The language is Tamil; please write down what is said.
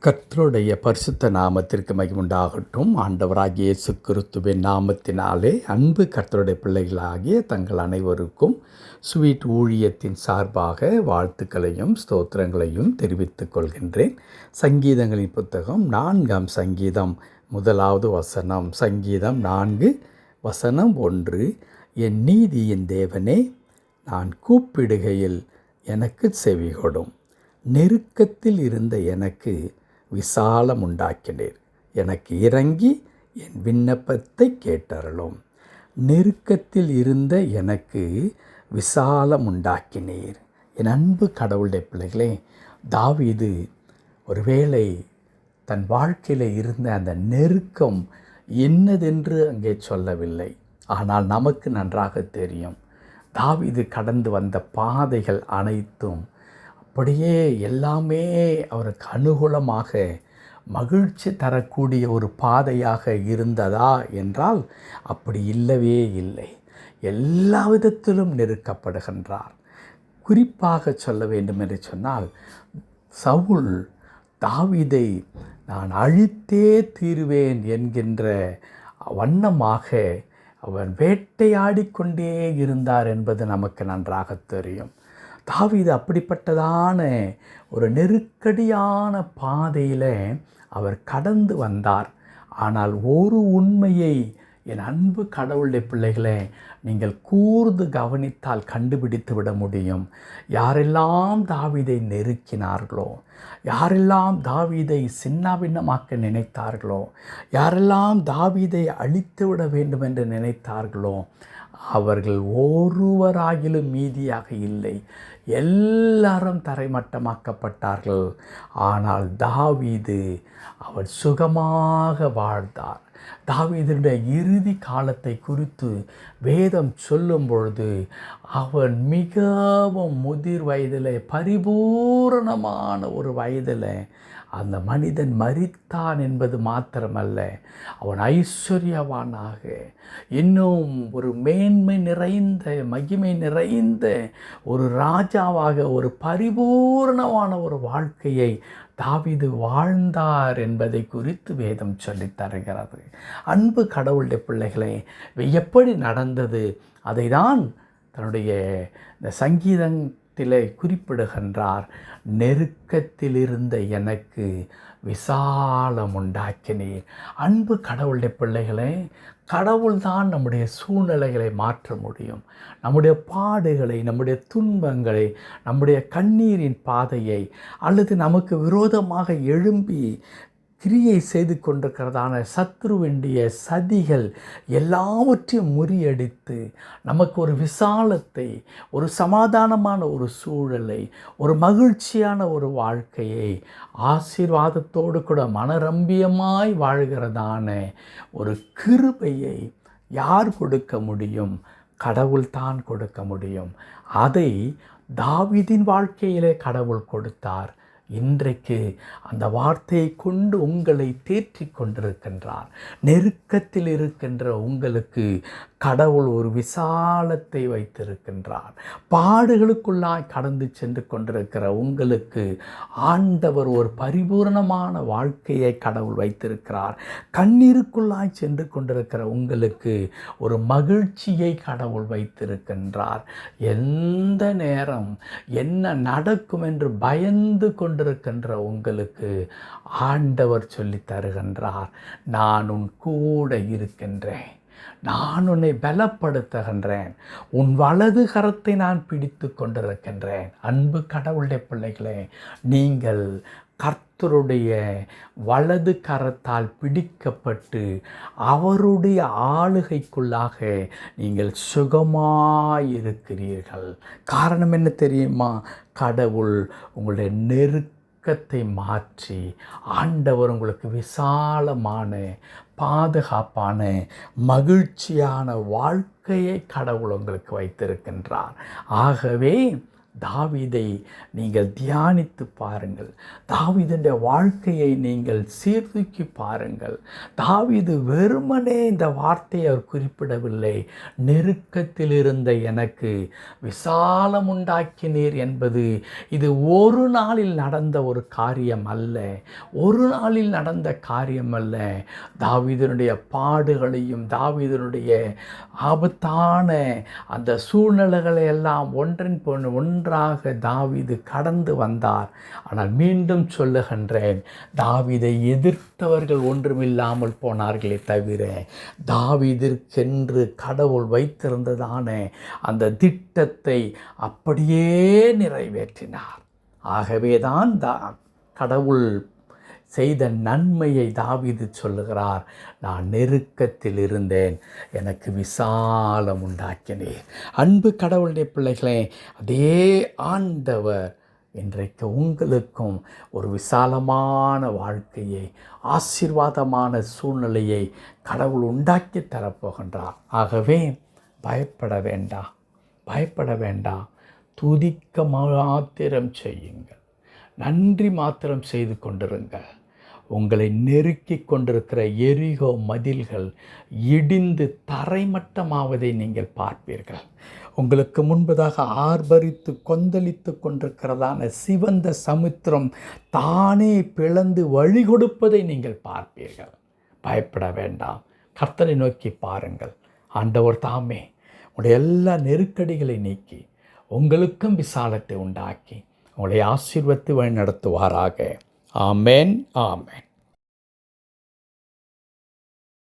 கர்த்தருடைய பரிசுத்த நாமத்திற்கு மகிமுண்டாகட்டும். ஆண்டவராகிய இயேசு கிறிஸ்துவின் நாமத்தினாலே அன்பு கர்த்தருடைய பிள்ளைகளாகிய தங்கள் அனைவருக்கும் ஸ்வீட் ஊழியத்தின் சார்பாக வாழ்த்துக்களையும் ஸ்தோத்திரங்களையும் தெரிவித்துக் கொள்கின்றேன். சங்கீதங்களின் புத்தகம் 4ஆம் சங்கீதம் 1வது வசனம். சங்கீதம் 4 வசனம் 1. என் நீதியின் தேவனே, நான் கூப்பிடுகையில் எனக்கு செவிகொடும். நெருக்கத்தில் இருந்த எனக்கு விசாலம் உண்டாக்கினீர். எனக்கு இறங்கி என் விண்ணப்பத்தை கேட்டருளும். நெருக்கத்தில் இருந்த எனக்கு விசாலம் உண்டாக்கினீர். என் அன்பு கடவுளுடைய பிள்ளைகளே, தாவீது ஒருவேளை தன் வாழ்க்கையில் இருந்த அந்த நெருக்கம் என்னதென்று அங்கே சொல்லவில்லை. ஆனால் நமக்கு நன்றாக தெரியும். தாவீது கடந்து வந்த பாதைகள் அனைத்தும் அப்படியே எல்லாமே அவருக்கு அனுகூலமாக மகிழ்ச்சி தரக்கூடிய ஒரு பாதையாக இருந்ததா என்றால் அப்படி இல்லவே இல்லை. எல்லா விதத்திலும் நெருக்கப்படுகின்றார். குறிப்பாக சொல்ல வேண்டும் என்று சொன்னால், சவுல் தாவீதை நான் அழித்தே தீருவேன் என்கின்ற வண்ணமாக அவன் வேட்டையாடிக்கொண்டே இருந்தார் என்பது நமக்கு நன்றாக தெரியும். தாவீது அப்படிப்பட்டதான ஒரு நெருக்கடியான பாதையில் அவர் கடந்து வந்தார். ஆனால் ஒரு உண்மையை என் அன்பு கடவுளுடைய பிள்ளைகளை நீங்கள் கூர்ந்து கவனித்தால் கண்டுபிடித்து விட முடியும். யாரெல்லாம் தாவீதை நெருக்கினார்களோ, யாரெல்லாம் தாவீதை சின்னாபின்னமாக்க நினைத்தார்களோ, யாரெல்லாம் தாவீதை அழித்து விட வேண்டும் என்று நினைத்தார்களோ, அவர்கள் ஒருவராகிலும் மீதியாக இல்லை. எல்லாரும் தரைமட்டமாக்கப்பட்டார்கள். ஆனால் தாவீது அவர் சுகமாக வாழ்ந்தார். தாவீதுடைய இறுதி காலத்தை குறித்து வேதம் சொல்லும் பொழுது அவன் மிகவும் முதிர் வயதில், பரிபூரணமான ஒரு வயதில் அந்த மனிதன் மரித்தான் என்பது மாத்திரமல்ல, அவன் ஐஸ்வர்யவானாக, இன்னும் ஒரு மேன்மை நிறைந்த, மகிமை நிறைந்த ஒரு ராஜாவாக, ஒரு பரிபூர்ணமான ஒரு வாழ்க்கையை தாவீது வாழ்ந்தார் என்பதை குறித்து வேதம் சொல்லித் தருகிறது. அன்பு கடவுளுடைய பிள்ளைகளே, எப்படி நடந்தது அதை தான் தன்னுடைய இந்த சங்கீதத்திலே குறிப்பிடுகின்றார். நெருக்கத்தில் இருந்த எனக்கு விசாலம் உண்டாக்கினீர். அன்பு கடவுளுடைய பிள்ளைகளே, கடவுள்தான் நம்முடைய சூழ்நிலைகளை மாற்ற முடியும். நம்முடைய பாடுகளை, நம்முடைய துன்பங்களை, நம்முடைய கண்ணீரின் பாதையை, அல்லது நமக்கு விரோதமாக எழும்பி கிரியை செய்து கொண்டிருக்கிறதான சத்ருவினுடைய சதிகள் எல்லாவற்றையும் முறியடித்து நமக்கு ஒரு விசாலத்தை, ஒரு சமாதானமான ஒரு சூழலை, ஒரு மகிழ்ச்சியான ஒரு வாழ்க்கையை, ஆசீர்வாதத்தோடு கூட மனரம்பியமாய் வாழ்கிறதான ஒரு கிருபையை யார் கொடுக்க முடியும்? கடவுள்தான் கொடுக்க முடியும். அதை தாவீதின் வாழ்க்கையிலே கடவுள் கொடுத்தார். இன்றைக்கு அந்த வார்த்தையை கொண்டு உங்களை தேற்றிக் கொண்டிருக்கின்றார். நெருக்கத்தில் இருக்கின்ற உங்களுக்கு கடவுள் ஒரு விசாலத்தை வைத்திருக்கின்றார். பாடுகளுக்குள்ளாய் கடந்து சென்று கொண்டிருக்கிற உங்களுக்கு ஆண்டவர் ஒரு பரிபூர்ணமான வாழ்க்கையை கடவுள் வைத்திருக்கிறார். கண்ணீருக்குள்ளாய் சென்று கொண்டிருக்கிற உங்களுக்கு ஒரு மகிழ்ச்சியை கடவுள் வைத்திருக்கின்றார். எந்த நேரம் என்ன நடக்கும் என்று பயந்து கொண்டிருக்கின்ற உங்களுக்கு ஆண்டவர் சொல்லித் தருகின்றார், நான் உன் கூட இருக்கின்றேன், நான் உன்னை பலப்படுத்துகின்றேன், உன் வலது கரத்தை நான் பிடித்து கொண்டிருக்கின்றேன். அன்பு கடவுளுடைய பிள்ளைகளே, நீங்கள் கர்த்தருடைய வலது கரத்தால் பிடிக்கப்பட்டு அவருடைய ஆளுகைக்குள்ளாக நீங்கள் சுகமாயிருக்கிறீர்கள். காரணம் என்ன தெரியுமா? கடவுள் உங்களுடைய நெருக்கத்தை மாற்றி ஆண்டவர் உங்களுக்கு விசாலமான, பாதுகாப்பான, மகிழ்ச்சியான வாழ்க்கையை கடவுள் உங்களுக்கு வைத்திருக்கின்றார். ஆகவே தாவீதை நீங்கள் தியானித்து பாருங்கள். தாவீதுடைய வாழ்க்கையை நீங்கள் சீர்தூக்கி பாருங்கள். தாவீது வெறுமனே இந்த வார்த்தையை அவர் குறிப்பிடவில்லை. நெருக்கத்தில் இருந்த எனக்கு விசாலம் உண்டாக்கினீர் என்பது இது ஒரு நாளில் நடந்த ஒரு காரியம் அல்ல. ஒரு நாளில் நடந்த காரியம் அல்ல. தாவீதினுடைய பாடுகளையும் தாவீதினுடைய ஆபத்தான அந்த சூழ்நிலைகளை எல்லாம் ஒன்றாக தாவீது கடந்து வந்தார். ஆனால் மீண்டும் சொல்லுகின்றேன், தாவீதை எதிர்த்தவர்கள் ஒன்றுமில்லாமல் போனார்களே தவிர தாவீதிற்கென்று கடவுள் வைத்திருந்ததான அந்த திட்டத்தை அப்படியே நிறைவேற்றினார். ஆகவேதான் கடவுள் செய்த நன்மையை தாவீது சொல்லுகிறார். நான் நெருக்கத்தில் இருந்தேன், எனக்கு விசாலம் உண்டாக்கினேன். அன்பு கடவுளுடைய பிள்ளைகளே, அதே ஆண்டவர் இன்றைக்கு உங்களுக்கும் ஒரு விசாலமான வாழ்க்கையை, ஆசீர்வாதமான சூழ்நிலையை கடவுள் உண்டாக்கி தரப்போகின்றார். ஆகவே பயப்பட வேண்டாம், பயப்பட வேண்டாம். துதிக்க மாத்திரம் செய்யுங்கள், நன்றி மாத்திரம் செய்து கொண்டிருங்கள். உங்களை நெருக்கி கொண்டிருக்கிற எரிகோ மதில்கள் இடிந்து தரைமட்டமாவதை நீங்கள் பார்ப்பீர்கள். உங்களுக்கு முன்பதாக ஆர்ப்பரித்து கொந்தளித்து கொண்டிருக்கிறதான சிவந்த சமுத்திரம் தானே பிளந்து வழி கொடுப்பதை நீங்கள் பார்ப்பீர்கள். பயப்பட வேண்டாம், கர்த்தரை நோக்கி பாருங்கள். ஆண்டவர் தாமே உங்களுடைய எல்லா நெருக்கடிகளை நீக்கி உங்களுக்கும் விசாலத்தை உண்டாக்கி உங்களை ஆசீர்வதித்து வழி நடத்துவாராக. ஆமென், ஆமென்.